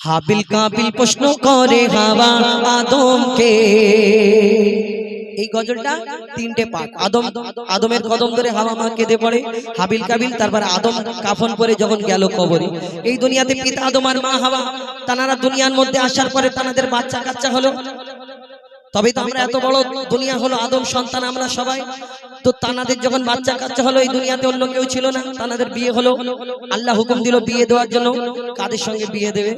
হাবিল কাবিল প্রশ্ন করে হাওয়া আদমকে। এই গজলটা তিনটে পাঠ। আদমের কদম ধরে হাওয়া মা কেঁদে পড়ে, হাবিল কাবিল, তারপর আদম কাফন পরে যখন গেল কবরে। এই দুনিয়াতে পিতা আদম আর মা হাওয়া, তানারা দুনিয়ার মধ্যে আসার পরে তানাদের বাচ্চা কাচ্চা হলো। তবে তো আমরা এত বড় দুনিয়া হলো, আদম সন্তান আমরা সবাই। তো তানাদের যখন বাচ্চা কাচ্চা হলো, এই দুনিয়াতে অন্য কেউ ছিল না, তানাদের বিয়ে হলো। আল্লাহ হুকুম দিল বিয়ে দেওয়ার জন্য। কাদের সঙ্গে বিয়ে দেবে?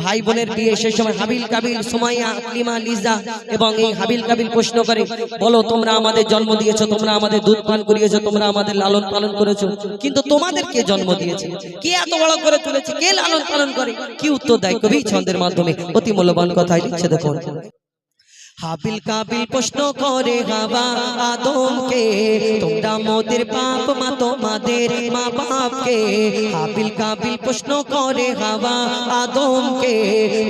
ভাই বোনের বিয়ে। সেই সময় হাবিল কাবিল, সুমাইয়া, আকলিমা, লিজা, এবং এই হাবিল কাবিল প্রশ্ন করে, বলো তোমরা আমাদের জন্ম দিয়েছো, তোমরা আমাদের দুধ পান করিয়েছো, তোমরা আমাদের লালন পালন করেছো, কিন্তু তোমাদের কে জন্ম দিয়েছে? কে এত বড় করে তুলেছে? কে লালন পালন করে? কি উত্তর দেয় কবি ছন্দের মাধ্যমে? অতি মূল্যবান কথাই লিখছে, দেখুন। হাবিল কাবিল প্রশ্ন করে হাওয়া আদমকে, তোমরা মোদের বাপ মা তোমাদের মা বাপকে। হাবিল কাবিল প্রশ্ন করে হাওয়া আদমকে,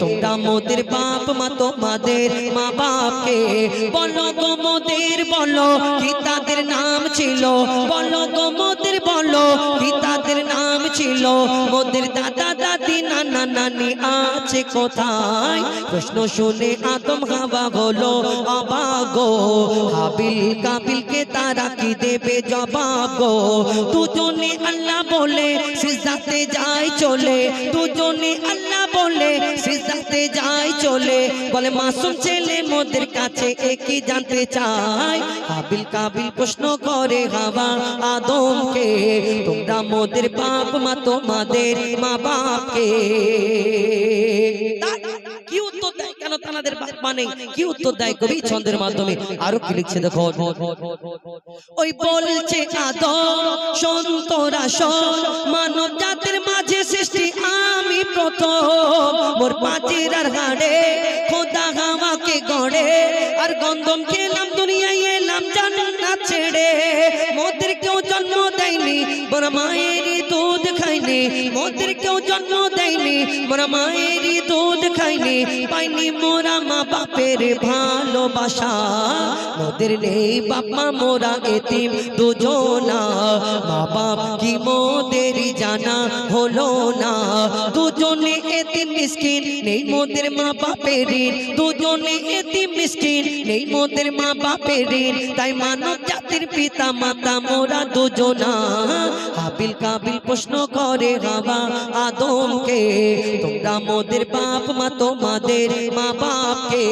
তোমরা মোদের বাপ মা তোমাদের মা বাপকে। বলো গো মোদের, বলো কি তাদের নাম ছিল? বলো গো মোদের, বলো কি তাদের নাম ছিল? মোদের দাদা দাদি নানা নানি আছে কোথায়? প্রশ্ন শুনে আদম হাওয়া হলো অবাক গো। হাবিল কাবিল কে তারা কি দেবে জবাব গো? দুজনে আল্লাহ বলে সিজদাতে যায় চলে, দুজনে আল্লাহ বলে সিজদাতে যায় চলে। বলে মাসুম ছেলে মোদের কাছে একই জানতে চায়। হাবিল কাবিল প্রশ্ন করে হাওয়া আদমকে, তোমরা মোদের বাপ মা তোমাদের মা বাপকে। কি উত্তর দেয়? কেন তানাদের বাপ মানে? কি উত্তর দেয় কবি ছন্দের মাধ্যমে? আরো কি লিখছে দেখো। ওই বলছে আদম শোন তোরা শোন, মানব জাতির মাঝে সৃষ্টি আমি প্রথম। মোর পাঁচের আর হাড়ে খোদা হাওয়াকে গড়ে, আর গন্ধম খেলাম দুনিয়ায় এলাম জান্নাত ছেড়ে। মোদের কেউ জন্ম দেয়নি, মোরা মায়েরই দুধ খাইনি। মোদের কেউ জন্ম দেয়নি, মোরা মায়েরই দুধ খাইনি। পাইনি মোরা মা বাপের ভালোবাসা, মোদের নেই বাপ মা মোরা এতিম দুজনা। মা বাপ কি মোদেরই জানা হলো না, দুজনে এতিম মিসকিন নেই মোদের মা বাপের ঋণ। দুজনে এতিম মিসকিন নেই মোদের মা বাপের ঋণ। তাই মানব জাতির পিতা মাতা মোরা দুজনা। হাবিল কাবিল প্রশ্ন করে হাওয়া আদমকে, তোমরা মোদের বাপ মা তোমাদের মা বাপকে।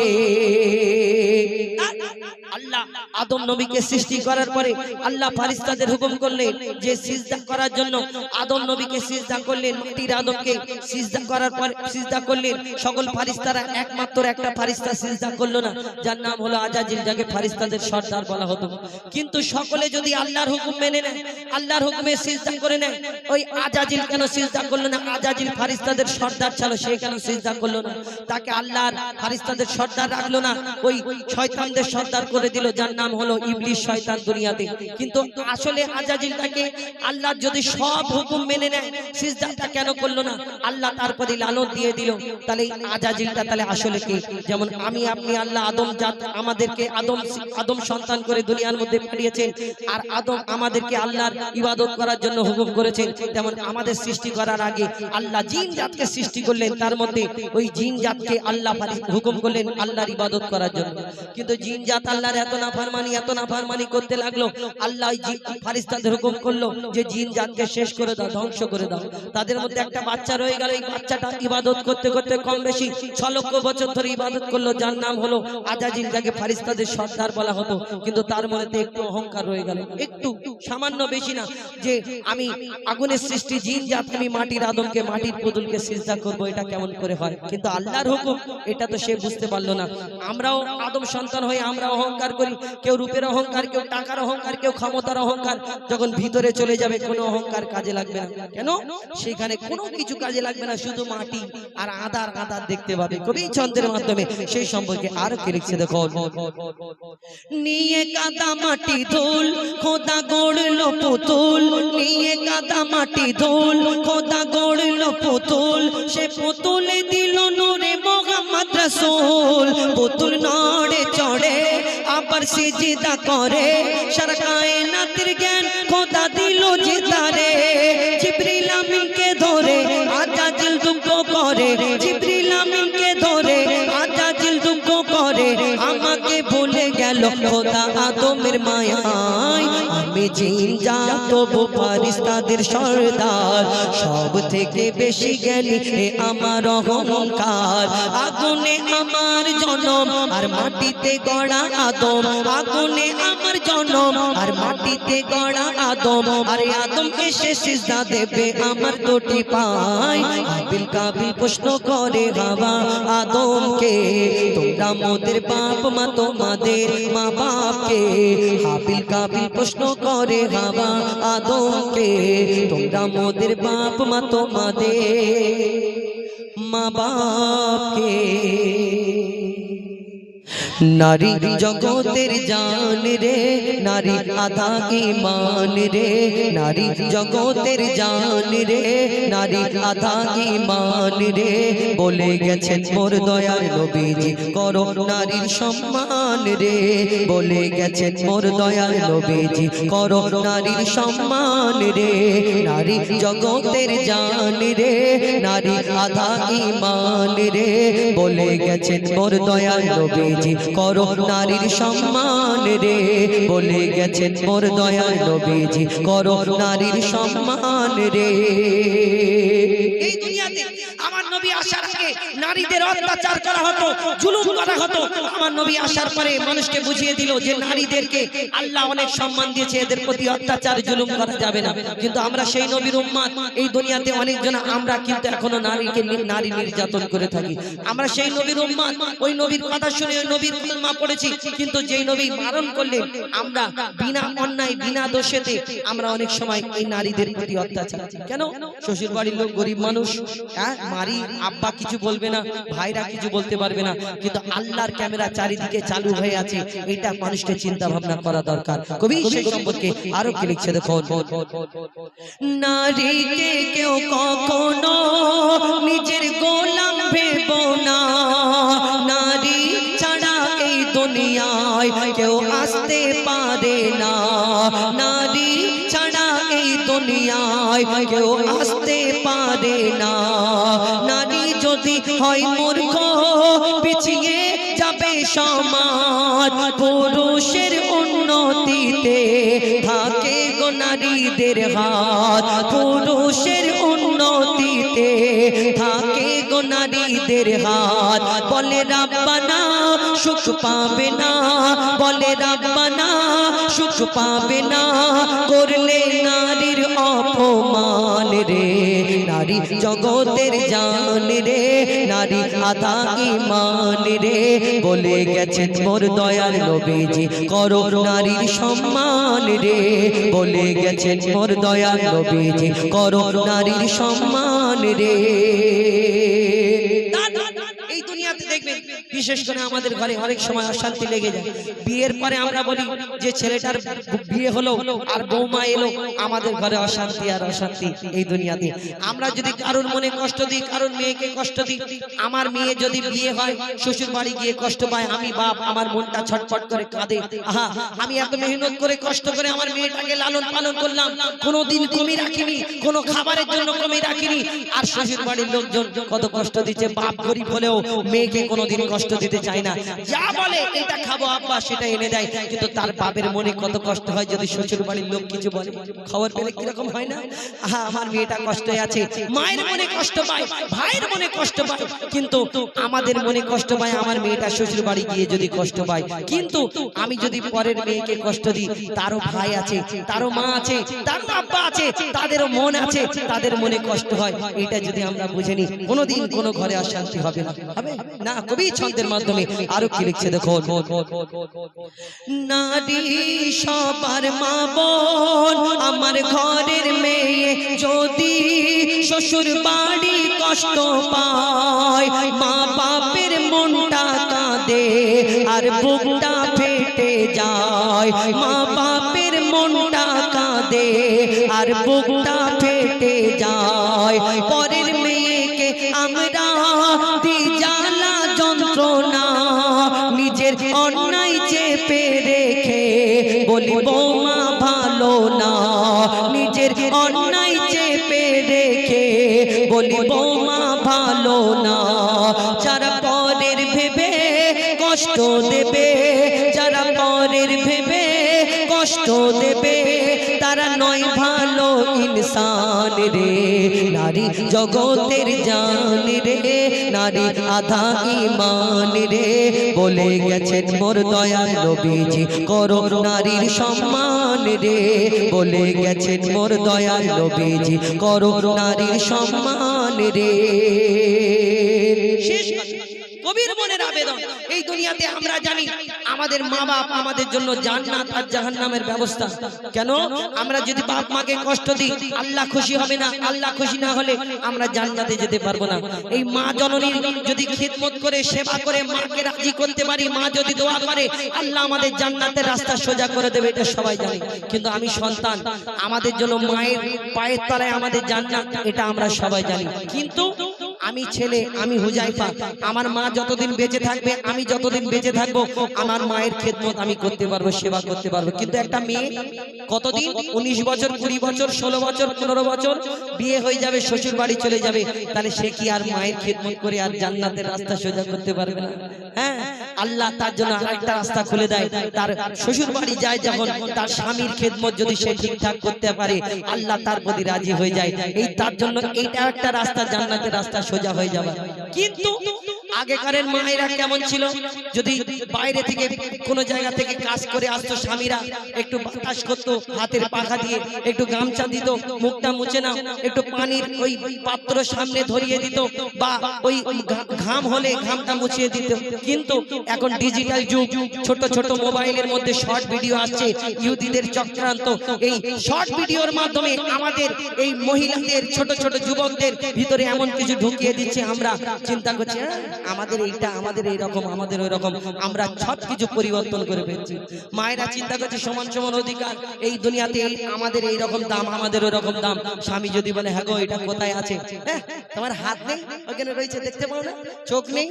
আল্লাহ আদম নবীকে সৃষ্টি করার পরে আল্লাহ ফারিস্তাদের হুকুম করলেন যে সিজদা করার জন্য। আদম নবীকে সিজদা করলেন, মাটির আদমকে সিজদা করার পর সিজদা করলেন সকল ফারিস্তারা। একমাত্র একটা ফারিস্তা সিজদা করলো না, যার নাম হলো আজাজিল, যাকে ফারিস্তাদের সর্দার বলা হতো। কিন্তু সকলে যদি আল্লাহর হুকুম মেনে নেয়, আল্লাহর হুকুমে সিজদা করে নেয়, ওই আজাজিল কেন সিজদা করলো না? আজাজিল ফারিস্তাদের সর্দার ছিল, সে কেন সিজদা করলো না? তাকে আল্লাহর ফারিস্তাদের সর্দার রাখলো না, ওই শয়তানদের সর্দার করে দিল, যার নাম হলো ইবলিস, শয়তান দুনিয়াতে। কিন্তু আসলে আজাজিলটাকে আল্লাহ যদি সব হুকুম মেনে নেয়, সিজদাটা কেন করলো না? আল্লাহ তারপরে লানত দিয়ে দিল। তাহলে আজাজিলটা তাহলে আসলে কি? যেমন আমি আপনি, আল্লাহ আদম জাত আমাদেরকে আদম সন্তান করে দুনিয়ার মধ্যে পাঠিয়েছেন, আর আদম আমাদেরকে আল্লাহর ইবাদত করার জন্য হুকুম করেছেন। তেমন আমাদের সৃষ্টি করার আগে আল্লাহ জিন জাতকে সৃষ্টি করলেন, তার মধ্যে ওই জিন জাতকে আল্লাহ হুকুম করলেন আল্লাহর ইবাদত করার জন্য। কিন্তু জিন জাত আল্লাহর এত নাফরমানি করতে লাগলো, আল্লাহ ফারিস্তাদের হুকুম করলো যে জিন জাতকে শেষ করে দাও, ধ্বংস করে দাও। তাদের মধ্যে একটা বাচ্চা রয়ে গেল, এই বাচ্চাটা ইবাদত করতে করতে কম বেশি 6 লক্ষ বছর ধরে ইবাদত করলো, যার নাম হলো আজাজিল, যাকে ফারিস্তাদের সর্দার বলা হতো। কিন্তু তার মধ্যে একটু অহংকার রয়ে গেল, একটু সামান্য, বেশি না, যে আমি আগুনের সৃষ্টি জিন জাত, আমি মাটির আদমকে, মাটির পুতুলকে সিজদা করব, এটা কেমন করে হয়? কিন্তু আল্লাহর হুকুম এটা তো সে বুঝতে পারলো না। আমরাও আদম সন্তান হয়ে আমরা অহংকার করি, কেউ রূপের অহংকার, কেউ টাকার অহংকার, কেউ ক্ষমতার অহংকার। যখন ভিতরে চলে যাবে কোনো অহংকার কাজে লাগবে না। কেন? সেখানে কোনো কিছু কাজে লাগবে না, শুধু মাটি আর আধার আধার দেখতে পাবে কবি ছন্দের মাধ্যমে। সেই সম্পর্কে আর কি লিখছে দেখো। নিয়ে কাদা মাটি ধুল খোদা গড়লো পুতুল, নিয়ে কাদা মাটি ধুল খোদা গড়লো পুতুল। সে পুতুলে দিল নূরে মোহাম্মদ রাসূল। পুতুল নড়ে চড়ে আবার সিজদা করে, সারা কায়নাতের জ্ঞান খোদা দিল যে তারে। জিবরিল আমিনকে ধরে আজাজিল দুঃখ করে, জিবরিল আমিনকে ধরে আজাজিল দুঃখ করে আমাকে ভুলে গেল খোদা আদমের মায়ায় আমি জিন জাত তবু ফারিস্তাদের সরদার সব থেকে বেশি জ্ঞানী হে আমার অহংকার আগুনে আমার জনম আর মাটিতে গড়া আদম আগুনে আমার জনম আর মাটিতে গড়া আদম আরে আদম এসে সিজদা দেবে আমার দুটি পায় হাবিল কাবিল প্রশ্ন করে হাওয়া আদমকে তোমরা মোদের বাপ মা তোমাদের মা বাপকে হাবিল কাবিল প্রশ্ন করে হাওয়া আদমকে তোমরা মোদের বাপ মা তোমাদের মা বাপকে নারী জগতের জান রে নারী আধা ঈমান রে নারী জগতের জান রে নারী আধা ঈমান রে বলে গেছেন মোর দয়ার নবীজি করো নারীর সম্মান রে বলে গেছেন মোর দয়ার নবীজি করো নারীর সম্মান রে নারী জগতের জান রে নারী আধা ঈমান রে বলে গেছেন মোর দয়ার নবীজি করো নারীর সম্মান রে বলে গেছেন মোর দয়ার নবীজি করো নারীর সম্মান রে এই দুনিয়াতে আমার নবী আসার আগে নারীদের অত্যাচার করা হতো জুলুম করা হতো আমার নবী আসার পরে মানুষকে বুঝিয়ে দিল যে নারীদেরকে আল্লাহ অনেক সম্মান দিয়েছে এদের প্রতি অত্যাচার জুলুম করা যাবে না কিন্তু আমরা সেই নবীর উম্মত এই দুনিয়াতে অনেকজন আমরা কিন্তু এখনো নারীকে নারী নির্যাতন করে থাকি আমরা সেই নবীর উম্মত ওই নবীর কথা শুনে ওই নবীর কলমা পড়েছি কিন্তু যেই নবী মারণ করলেন আমরা বিনা অন্যায় বিনা দোষেতে আমরা অনেক সময় এই নারীদের প্রতি অত্যাচার কেন শ্বশুর বাড়ির লোক গরিব মানুষ মারি আব্বা কিছু বলবে না ভাইরা কিছু বলতে পারবে না কিন্তু আল্লাহর ক্যামেরা চারিদিকে চালু হয়ে আছে এটা মানুষকে চিন্তা ভাবনা করা দরকার কবি সেই সম্পর্কে আরো কি লিখছে দেখো নারীকে কেউ কখনো নিজের গোলাম ভেবো না নারী ছাড়া এই দুনিয়ায় কেউ আসতে পারে না নারী ছাড়া এই দুনিয়ায় কেউ আসতে পারে না নারী যদি হয় মূর্খ পিছিয়ে যাবে সমাজ পুরুষের উন্নতিতে থাকে গো নারীদের হাত পুরুষের উন্নতিতে থাকে গো নারীদের হাত বলে রাব্বানা সুখ পাবে না বলে রাব্বানা সুখ পাবে না করলে নারীর অপমান রে নারী জগতের জান রে নারী আধা ঈমান রে বলে গেছেন মোর দয়ার নবীজি করো নারীর সম্মান রে বলে গেছেন মোর দয়ার নবীজি করো নারীর সম্মান রে এই দুনিয়াতে দেখবেন বিশেষ করে আমাদের ঘরে অনেক সময় অশান্তি লেগে যায় বিয়ের পরে আমরা বলি যে ছেলেটার বিয়ে হলো আর বৌমা এলো আমাদের ঘরে অশান্তি আর অশান্তি এই দুনিয়াতে আমরা যদি কারোর মনে কষ্ট দিই কারোর মেয়েকে কষ্ট দিই আমার মেয়ে যদি বিয়ে হয় শ্বশুর বাড়ি গিয়ে কষ্ট পায় আমি বাপ আমার মনটা ছটফট করে কাঁদে আহা আমি এত মেহনত করে কষ্ট করে আমার মেয়েটাকে লালন পালন করলাম কোনোদিন কমি রাখিনি কোনো খাবারের জন্য কমি রাখিনি আর শ্বশুর বাড়ির লোকজন কত কষ্ট দিচ্ছে বাপ গরিব হলেও মেয়েকে কোনোদিন কষ্ট দিতে চায় না যা বলে এটা খাবো আব্বা সেটা এনে দেয় কিন্তু তার বাপের মনে কত কষ্ট হয় যদি শ্বশুর বাড়ির লোক কিছু বলে খবর পেলে কিরকম হয় না আহা আমার মেয়েটা কষ্টে আছে মায়ের মনে কষ্ট পায় ভাইয়ের মনে কষ্ট পায় কিন্তু আমাদের মনে কষ্ট পায় আমার মেয়েটা শ্বশুর বাড়ি গিয়ে যদি কষ্ট পায় কিন্তু আমি যদি পরের মেয়েকে কষ্ট দিই তারও ভাই আছে তারও মা আছে তারও আব্বা আছে তাদেরও মন আছে তাদের মনে কষ্ট হয় এটা যদি আমরা বুঝে নিই কোনোদিন কোনো ঘরে অশান্তি হবে না হবে না কবি ছন্দের মাধ্যমে আরো কি লিখছে দেখো নারী সবার মা বোন আমার ঘরের মেয়ে যদি শ্বশুর বাড়ি কষ্ট পায় মা বাপের মনটা কাঁদে আর বুকটা ফেটে যায় মা বাপের মনটা কাঁদে আর বুকটা ফেটে যায় পরের মেয়েকে আমরা দি জ্বালা যন্ত্রণা নিজের অন্যায় চেপে রেখে বলি বৌমা ভালো না নিজের অন্যায় চেপে রেখে বলি বৌমা ভালো না কষ্ট দেবে যারা পরের ভেবে কষ্ট দেবে তারা নয় ভালো ইনসান রে নারী জগতের জান রে নারী আধা ঈমান রে বলে গেছেন মোর দয়াল নবীজি করো নারীর সম্মান রে বলে গেছেন মোর দয়াল নবীজি করো নারীর সম্মান রে শেষ কবির মনের আবেদন এই দুনিয়াতে আমরা জানি আমাদের মা বাপ আমাদের জন্য জান্নাত আর জাহান্নামের ব্যবস্থা কেন আমরা যদি বাপ মাকে কষ্ট দিই আল্লাহ খুশি হবে না আল্লাহ খুশি না হলে আমরা জান্নাতে যেতে পারবো না এই মা জননীর যদি খিদমত করে সেবা করে মাকে রাজি করতে পারি মা যদি দোয়া করে আল্লাহ আমাদের জান্নাতের রাস্তা সোজা করে দেবে এটা সবাই জানে কিন্তু আমি সন্তান আমাদের জন্য মায়ের পায়ের তলায় আমাদের জান্নাত এটা আমরা সবাই জানি কিন্তু আমি ছেলে আমি হুজাইফা আমার মা যতদিন বেঁচে থাকবে আমি যতদিন বেঁচে থাকবো আমার মায়ের খেদমত আমি করতে পারবো সেবা করতে পারবো কিন্তু একটা মেয়ে কতদিন 19 বছর 20 বছর 16 বছর 15 বছর বিয়ে হয়ে যাবে শ্বশুর বাড়ি চলে যাবে তাহলে সে কি আর মায়ের খেদমত করে আর জান্নাতের রাস্তা সোজা করতে পারবে না হ্যাঁ আল্লাহ তার জন্য আরেকটা রাস্তা খুলে দেয় তার শ্বশুর বাড়ি যায় যখন তার স্বামীর খেদমত যদি সে ঠিকঠাক করতে পারে আল্লাহ তার প্রতি রাজি হয়ে যায় এই তার জন্য এইটা একটা রাস্তা জান্নাতের রাস্তা সোজা হয়ে যাবে কিন্তু আগেকারের মায়েরা কেমন ছিল যদি বাইরে থেকে কোন জায়গা থেকে কাজ করে আসতো স্বামীরা একটু বাতাস করতো হাতের পাখা দিয়ে একটু গামছা দিত মুখটা মুছে নাও একটু পানির ওই পাত্র সামনে ধরিয়ে দিত বা ওই ঘাম হলে ঘামটা মুছিয়ে দিত কিন্তু এখন ডিজিটাল যুগ ছোট ছোট মোবাইলের মধ্যে শর্ট ভিডিও আসছে ইহুদিদের চক্রান্ত এই শর্ট ভিডিওর মাধ্যমে আমাদের এই মহিলাদের ছোট ছোট যুবকদের ভিতরে এমন কিছু ঢুকিয়ে দিচ্ছে আমরা চিন্তা করছি আমাদের এইটা আমাদের এই রকম আমাদের ওই রকম আমরা সব কিছু পরিবর্তন করে ফেলছি মায়েরা চিন্তা করছে সমান সমান অধিকার এই দুনিয়াতে আমাদের এই রকম দাম আমাদের ওই রকম দাম স্বামী যদি বলে হ্যাঁ গো এটা কোথায় আছে তোমার হাত নেই ওখানে রয়েছে দেখতে পাও না চোখ নেই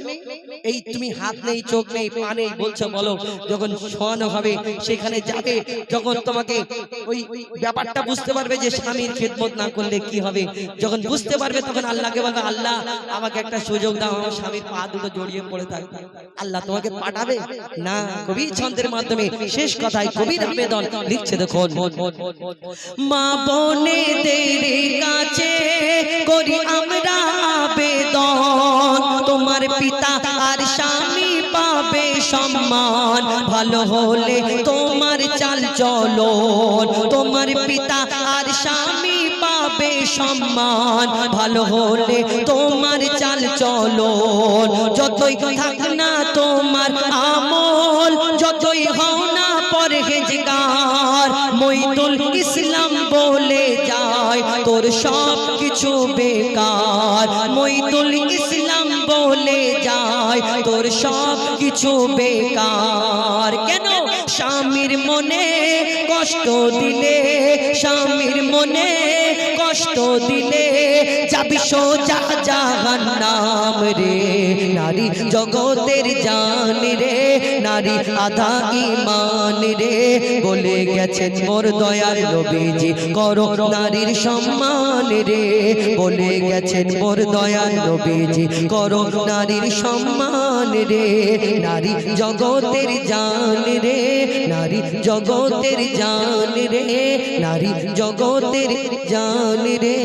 এই তুমি হাত নেই চোখ নেই পা নেই বলছো বলো যখন শোয়ানো হবে সেখানে যাবে যখন তোমাকে ওই ব্যাপারটা বুঝতে পারবে যে স্বামীর খেদমত না করলে কি হবে যখন বুঝতে পারবে তখন আল্লাহকে বলবে আল্লাহ আমাকে একটা সুযোগ দাও আমার স্বামীর পা দুটো জড়িয়ে পড়ে থাকবে আল্লাহ তোমাকে পাঠাবে না কবি ছন্দের মাধ্যমে শেষ কথায় কবির আবেদন লিখছে দেখুন মা বোনেদের কাছে করি আমরা আবেদন তোমার পিতা আর স্বামী পাবে সম্মান ভালো হলে তোমার চাল চলন তোমার পিতা আর স্বামী পাবে সম্মান ভালো হলে তোমার চাল চলন যতই থাক না তোমার আমল যতই হও না পরহেজগার মইদুল ইসলাম বলে যায় তোর সব কিছু বেকার মইদুল ইসলাম বলে যায় তোর সব কিছু বেকার কেন স্বামীর মনে কষ্ট দিলে স্বামীর মনে কষ্ট দিলে যাবি সোজা জাহান্নাম রে নারী জগতের জান রে নারী আধা ঈমান রে বলে গেছেন মোর দয়াল নবীজি করো নারীর সম্মান রে বলে গেছেন মোর দয়াল নবীজি করো নারীর সম্মান রে নারী জগতের জান রে নারী জগতের জান রে নারী জগতের জান রে